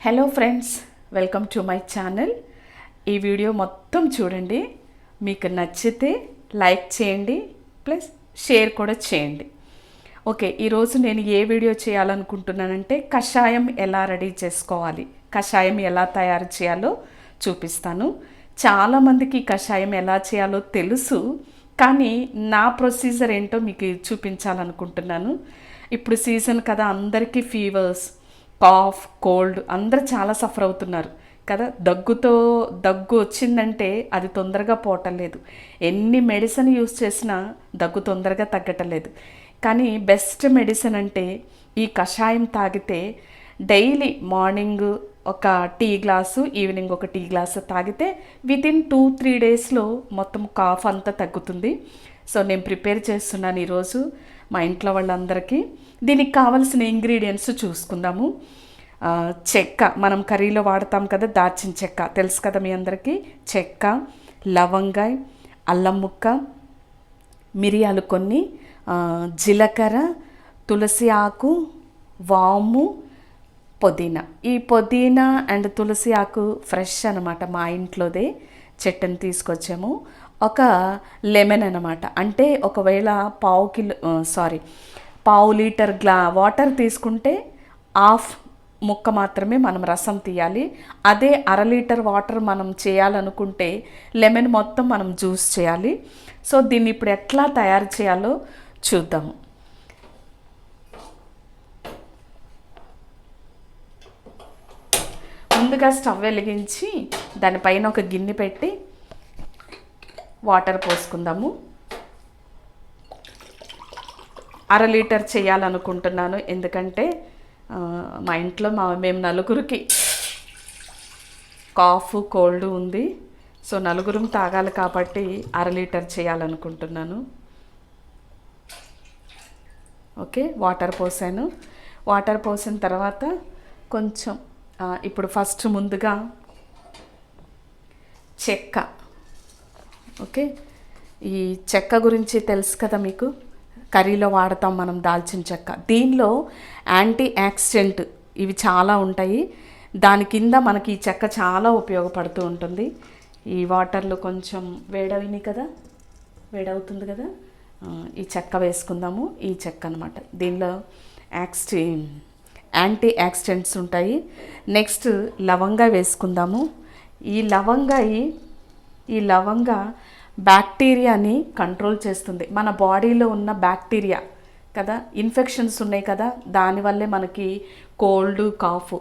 Hello friends, welcome to my channel. ఈ video మొత్తం చూడండి. మీకు నచ్చితే లైక్ చేయండి, ప్లస్ షేర్ కూడా చేయండి. ఓకే, ఈరోజు నేను ఏ వీడియో చేయాలనుకుంటున్నానంటే కషాయం ఎలా రెడీ చేసుకోవాలి, కషాయం ఎలా తయారు చేయాలో చూపిస్తాను. చాలామందికి కషాయం ఎలా చేయాలో తెలుసు, కానీ నా ప్రొసీజర్ ఏంటో మీకు చూపించాలనుకుంటున్నాను. ఇప్పుడు సీజన్ కదా, అందరికీ ఫీవర్స్, కాఫ్, కోల్డ్ అందరూ చాలా సఫర్ అవుతున్నారు కదా. దగ్గు వచ్చిందంటే అది తొందరగా పోవటం లేదు. ఎన్ని మెడిసిన్ యూస్ చేసినా దగ్గు తొందరగా తగ్గటం లేదు. కానీ బెస్ట్ మెడిసిన్ అంటే ఈ కషాయం తాగితే డైలీ మార్నింగ్ ఒక టీ గ్లాసు, ఈవినింగ్ ఒక టీ గ్లాసు తాగితే వితిన్ 2-3 డేస్లో మొత్తం కాఫ్ అంతా తగ్గుతుంది. సో నేను ప్రిపేర్ చేస్తున్నాను ఈరోజు మా ఇంట్లో వాళ్ళందరికీ. దీనికి కావాల్సిన ఇంగ్రీడియంట్స్ చూసుకుందాము. చెక్క మనం కర్రీలో వాడతాం కదా, దాల్చిన చెక్క తెలుసు కదా మీ అందరికీ. చెక్క, లవంగాయ, అల్లం ముక్క, మిరియాలు కొన్ని, జీలకర్ర, తులసి ఆకు, వాము, పుదీనా. ఈ పుదీనా అండ్ తులసి ఆకు ఫ్రెష్ అనమాట, మా ఇంట్లోదే చెట్టుని తీసుకొచ్చాము. ఒక లెమన్ అనమాట, అంటే ఒకవేళ పావు లీటర్ వాటర్ తీసుకుంటే హాఫ్ ముక్క మాత్రమే మనం రసం తీయాలి. అదే 1/2 లీటర్ వాటర్ మనం చేయాలనుకుంటే లెమన్ మొత్తం మనం జ్యూస్ చేయాలి. సో దీన్ని ఇప్పుడు ఎట్లా తయారు చేయాలో చూద్దాము. ముందుగా స్టవ్ వెలిగించి దానిపైన ఒక గిన్నె పెట్టి వాటర్ పోసుకుందాము. 1/2 లీటర్ చేయాలనుకుంటున్నాను, ఎందుకంటే మా ఇంట్లో మేము నలుగురికి కాఫ్, కోల్డ్ ఉంది. సో నలుగురం తాగాలి కాబట్టి 1/2 లీటర్ చేయాలనుకుంటున్నాను. ఓకే, వాటర్ పోసాను. వాటర్ పోసిన తర్వాత కొంచెం ఇప్పుడు ఫస్ట్ ముందుగా చెక్క. ఓకే, ఈ చెక్క గురించి తెలుసు కదా మీకు, కర్రీలో వాడతాం మనం దాల్చిన చెక్క. దీనిలో యాంటీ ఆక్సిడెంట్ ఇవి చాలా ఉంటాయి. దాని కింద మనకి ఈ చెక్క చాలా ఉపయోగపడుతూ ఉంటుంది. ఈ వాటర్లో కొంచెం వేడవుతుంది కదా, ఈ చెక్క వేసుకుందాము. ఈ చెక్క అనమాట, దీనిలో యాంటీ ఆక్సిడెంట్స్ ఉంటాయి. నెక్స్ట్ లవంగా వేసుకుందాము. ఈ లవంగా బ్యాక్టీరియాని కంట్రోల్ చేస్తుంది. మన బాడీలో ఉన్న బ్యాక్టీరియా కదా, ఇన్ఫెక్షన్స్ ఉన్నాయి కదా, దానివల్లే మనకి కోల్డ్, కాఫ్.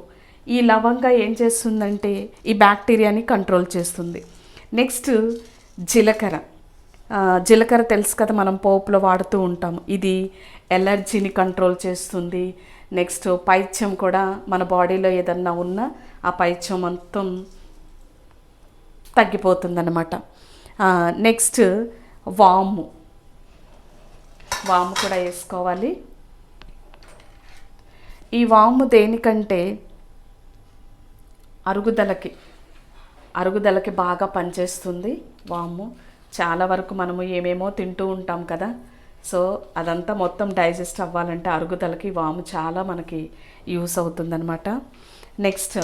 ఈ లవంగా ఏం చేస్తుందంటే ఈ బ్యాక్టీరియాని కంట్రోల్ చేస్తుంది. నెక్స్ట్ జీలకర్ర తెలుసు కదా, మనం పోపులో వాడుతూ ఉంటాము. ఇది ఎలర్జీని కంట్రోల్ చేస్తుంది. నెక్స్ట్ పైత్యం కూడా, మన బాడీలో ఏదన్నా ఉన్నా ఆ పైత్యం మొత్తం తగ్గిపోతుందన్నమాట. నెక్స్ట్ వాము కూడా వేసుకోవాలి. ఈ వాము దేనికంటే అరుగుదలకి బాగా పనిచేస్తుంది వాము. చాలా వరకు మనము ఏమేమో తింటూ ఉంటాం కదా, సో అదంతా మొత్తం డైజెస్ట్ అవ్వాలంటే అరుగుదలకి వాము చాలా మనకి యూస్ అవుతుందన్నమాట. నెక్స్ట్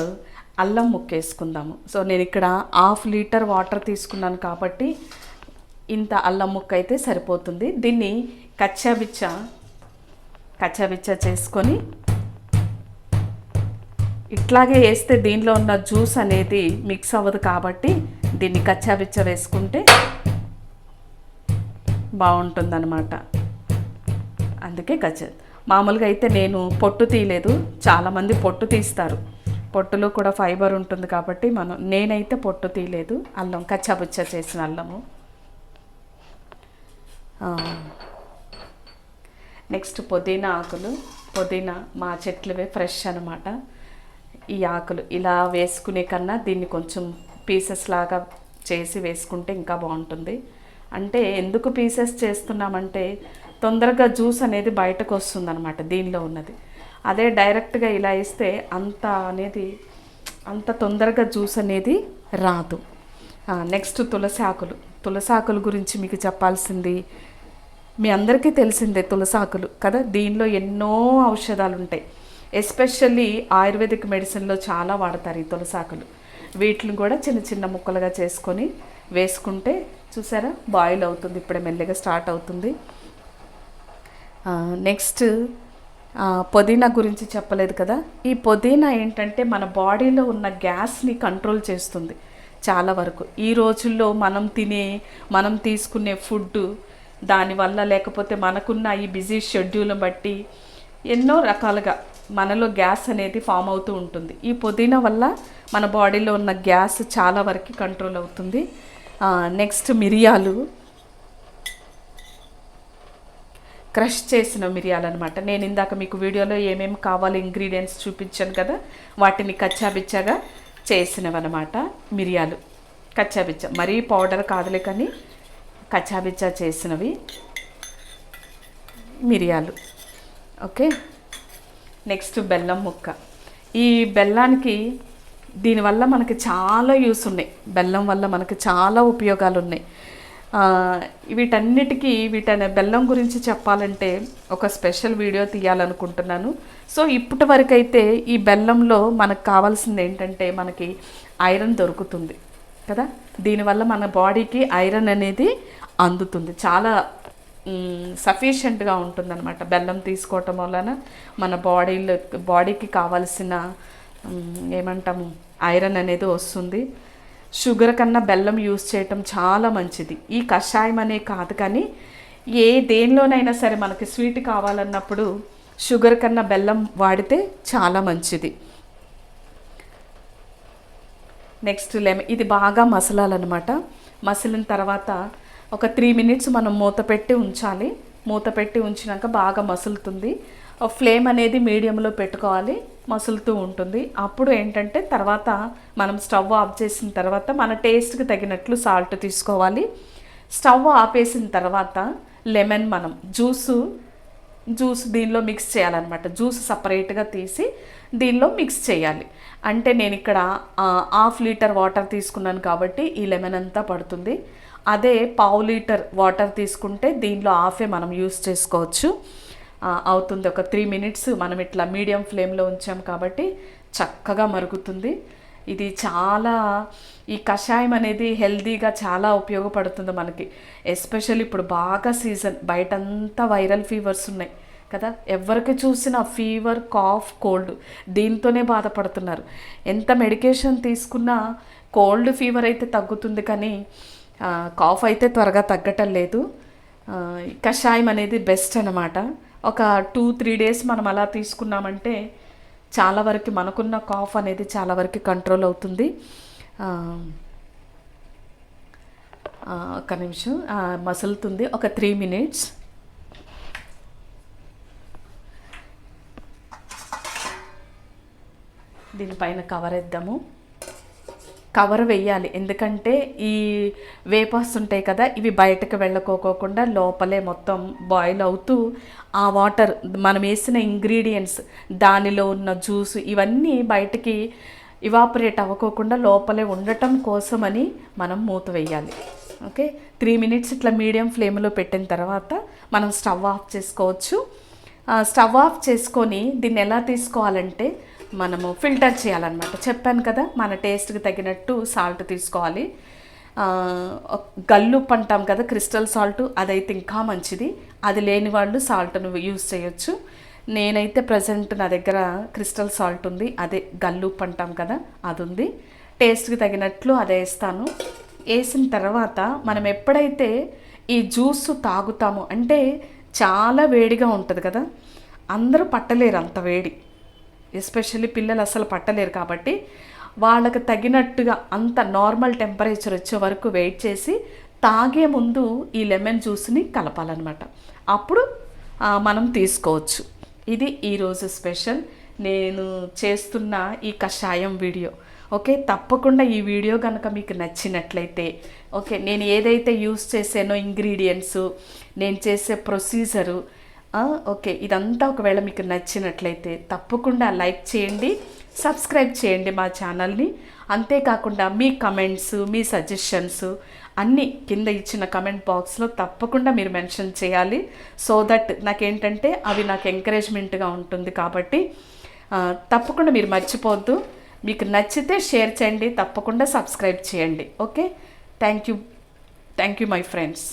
అల్లం ముక్క వేసుకుందాము. సో నేను ఇక్కడ 1/2 లీటర్ వాటర్ తీసుకున్నాను కాబట్టి ఇంత అల్లం ముక్క అయితే సరిపోతుంది. దీన్ని కచ్చాబిచ్చా చేసుకొని ఇట్లాగే వేస్తే దీనిలో ఉన్న జ్యూస్ అనేది మిక్స్ అవ్వదు కాబట్టి దీన్ని కచ్చాబిచ్చా వేసుకుంటే బాగుంటుందన్నమాట. అందుకే మామూలుగా అయితే నేను పొట్టు తీయలేదు, చాలామంది పొట్టు తీస్తారు. పొట్టులో కూడా ఫైబర్ ఉంటుంది కాబట్టి నేనైతే పొట్టు తీయలేదు. అల్లం కచ్చాబుచ్చా చేసిన అల్లము. నెక్స్ట్ పుదీనా మా చెట్లువే, ఫ్రెష్ అనమాట. ఈ ఆకులు ఇలా వేసుకునే కన్నా దీన్ని కొంచెం పీసెస్ లాగా చేసి వేసుకుంటే ఇంకా బాగుంటుంది. అంటే ఎందుకు పీసెస్ చేస్తున్నామంటే తొందరగా జ్యూస్ అనేది బయటకు వస్తుందన్నమాట దీనిలో ఉన్నది. అదే డైరెక్ట్గా ఇలా వేస్తే అంత తొందరగా జ్యూస్ అనేది రాదు. నెక్స్ట్ తులసాకుల గురించి మీకు చెప్పాల్సింది మీ అందరికీ తెలిసిందే. తులసాకులు కదా, దీనిలో ఎన్నో ఔషధాలు ఉంటాయి. ఎస్పెషల్లీ ఆయుర్వేదిక్ మెడిసిన్లో చాలా వాడతారు ఈ తులసాకులు. వీటిని కూడా చిన్న చిన్న ముక్కలుగా చేసుకొని వేసుకుంటే చూసారా బాయిల్ అవుతుంది, ఇప్పుడే మెల్లగా స్టార్ట్ అవుతుంది. నెక్స్ట్ పుదీనా గురించి చెప్పలేదు కదా. ఈ పుదీనా ఏంటంటే మన బాడీలో ఉన్న గ్యాస్ని కంట్రోల్ చేస్తుంది చాలా వరకు. ఈ రోజుల్లో మనం తీసుకునే ఫుడ్ దానివల్ల, లేకపోతే మనకున్న ఈ బిజీ షెడ్యూల్ని బట్టి ఎన్నో రకాలుగా మనలో గ్యాస్ అనేది ఫామ్ అవుతూ ఉంటుంది. ఈ పుదీనా వల్ల మన బాడీలో ఉన్న గ్యాస్ చాలా వరకు కంట్రోల్ అవుతుంది. నెక్స్ట్ మిరియాలు, క్రష్ చేసిన మిరియాలు అనమాట. నేను ఇందాక మీకు వీడియోలో ఏమేమి కావాలి ఇంగ్రీడియంట్స్ చూపించాను కదా, వాటిని కచ్చాబిచ్చాగా చేసినవన్నమాట. మిరియాలు కచ్చాబిచ్చా, మరీ పౌడర్ కాదులే కానీ కచ్చాబిచ్చా చేసినవి మిరియాలు. ఓకే, నెక్స్ట్ బెల్లం ముక్క. ఈ బెల్లానికి దీనివల్ల మనకి చాలా యూస్ ఉన్నాయి. బెల్లం వల్ల మనకి చాలా ఉపయోగాలు ఉన్నాయి. బెల్లం గురించి చెప్పాలంటే ఒక స్పెషల్ వీడియో తీయాలనుకుంటున్నాను. సో ఇప్పటి వరకు అయితే ఈ బెల్లంలో మనకు కావాల్సింది ఏంటంటే మనకి ఐరన్ దొరుకుతుంది కదా. దీనివల్ల మన బాడీకి ఐరన్ అనేది అందుతుంది, చాలా సఫిషియెంట్గా ఉంటుందన్నమాట. బెల్లం తీసుకోవటం వలన మన బాడీకి కావాల్సిన ఏమంటాము ఐరన్ అనేది వస్తుంది. షుగర్ కన్నా బెల్లం యూస్ చేయటం చాలా మంచిది. ఈ కషాయం అనే కాదు కానీ దేనిలోనైనా సరే మనకి స్వీట్ కావాలన్నప్పుడు షుగర్ కన్నా బెల్లం వాడితే చాలా మంచిది. నెక్స్ట్ ఇది బాగా మసలాలన్నమాట. మసిలిన తర్వాత ఒక 3 minutes మనం మూత పెట్టి ఉంచాలి. మూత పెట్టి ఉంచినాక బాగా మసులుతుంది. ఫ్లేమ్ అనేది మీడియంలో పెట్టుకోవాలి, మసులుతూ ఉంటుంది. అప్పుడు ఏంటంటే తర్వాత మనం స్టవ్ ఆఫ్ చేసిన తర్వాత మన టేస్ట్కి తగినట్లు సాల్ట్ తీసుకోవాలి. స్టవ్ ఆపేసిన తర్వాత లెమన్ మనం జ్యూస్ దీనిలో మిక్స్ చేయాలన్నమాట. జ్యూస్ సపరేట్గా తీసి దీనిలో మిక్స్ చేయాలి. అంటే నేను ఇక్కడ 1/2 లీటర్ వాటర్ తీసుకున్నాను కాబట్టి ఈ లెమన్ అంతా పడుతుంది. అదే 1/2 లీటర్ వాటర్ తీసుకుంటే దీనిలో 1/2 మనం యూస్ చేసుకోవచ్చు. అవుతుంది. ఒక 3 minutes మనం ఇట్లా మీడియం ఫ్లేమ్లో ఉంచాం కాబట్టి చక్కగా మరుగుతుంది. ఇది చాలా ఈ కషాయం అనేది హెల్తీగా చాలా ఉపయోగపడుతుంది మనకి. ఎస్పెషల్లీ ఇప్పుడు బాగా సీజన్, బయటంతా వైరల్ ఫీవర్స్ ఉన్నాయి కదా. ఎవరికి చూసినా ఫీవర్, కాఫ్, కోల్డ్ దీంతోనే బాధపడుతున్నారు. ఎంత మెడికేషన్ తీసుకున్నా కోల్డ్ ఫీవర్ అయితే తగ్గుతుంది కానీ కాఫ్ అయితే త్వరగా తగ్గటం లేదు. కషాయం అనేది బెస్ట్ అన్నమాట. ఒక 2-3 days మనం అలా తీసుకున్నామంటే చాలా వరకు మనకున్న కాఫ్ అనేది చాలా వరకు కంట్రోల్ అవుతుంది. ఒక నిమిషం మసులుతుంది. ఒక 3 minutes. దీనిపైన కవర్ వేద్దాము. కవర్ వేయాలి, ఎందుకంటే ఈ వేపర్స్ ఉంటాయి కదా, ఇవి బయటకు వెళ్ళకోకుండా లోపలే మొత్తం బాయిల్ అవుతూ ఆ వాటర్ మనం వేసిన ఇంగ్రీడియంట్స్ దానిలో ఉన్న జ్యూస్ ఇవన్నీ బయటికి ఇవాపరేట్ అవ్వకోకుండా లోపలే ఉండటం కోసమని మనం మూత వేయాలి. ఓకే, 3 minutes ఇట్లా మీడియం ఫ్లేమ్లో పెట్టిన తర్వాత మనం స్టవ్ ఆఫ్ చేసుకోవచ్చు. స్టవ్ ఆఫ్ చేసుకొని దీన్ని ఎలా తీసుకోవాలంటే మనము ఫిల్టర్ చేయాలన్నమాట. చెప్పాను కదా, మన టేస్ట్కి తగినట్టు సాల్ట్ తీసుకోవాలి. గల్లుప్పు అంటాం కదా, క్రిస్టల్ సాల్ట్, అదైతే ఇంకా మంచిది. అది లేని వాళ్ళు సాల్ట్ను యూస్ చేయొచ్చు. నేనైతే ప్రజెంట్ నా దగ్గర క్రిస్టల్ సాల్ట్ ఉంది, అదే గల్లుప్పు అంటాం కదా, అది ఉంది. టేస్ట్కి తగినట్లు అదే వేస్తాను. వేసిన తర్వాత మనం ఎప్పుడైతే ఈ జ్యూస్ తాగుతామో, అంటే చాలా వేడిగా ఉంటుంది కదా, అందరూ పట్టలేరు అంత వేడి, ఎస్పెషల్లీ పిల్లలు అసలు పట్టలేరు. కాబట్టి వాళ్ళకి తగినట్టుగా అంత నార్మల్ టెంపరేచర్ వచ్చే వరకు వెయిట్ చేసి తాగే ముందు ఈ లెమన్ జ్యూస్ని కలపాలన్నమాట. అప్పుడు మనం తీసుకోవచ్చు. ఇది ఈరోజు స్పెషల్ నేను చేస్తున్న ఈ కషాయం వీడియో. ఓకే, తప్పకుండా ఈ వీడియో కనుక మీకు నచ్చినట్లయితే, ఓకే, నేను ఏదైతే యూస్ చేసానో ఇంగ్రీడియంట్స్, నేను చేసే ప్రొసీజరు, ఓకే, ఇదంతా ఒకవేళ మీకు నచ్చినట్లయితే తప్పకుండా లైక్ చేయండి, సబ్స్క్రైబ్ చేయండి మా ఛానల్ని. అంతేకాకుండా మీ కమెంట్స్, మీ సజెషన్స్ అన్నీ కింద ఇచ్చిన కమెంట్ బాక్స్లో తప్పకుండా మీరు మెన్షన్ చేయాలి. సో దట్ నాకేంటంటే అవి నాకు ఎంకరేజ్మెంట్గా ఉంటుంది. కాబట్టి తప్పకుండా మీరు మర్చిపోవద్దు. మీకు నచ్చితే షేర్ చేయండి, తప్పకుండా సబ్స్క్రైబ్ చేయండి. Okay, thank you my friends.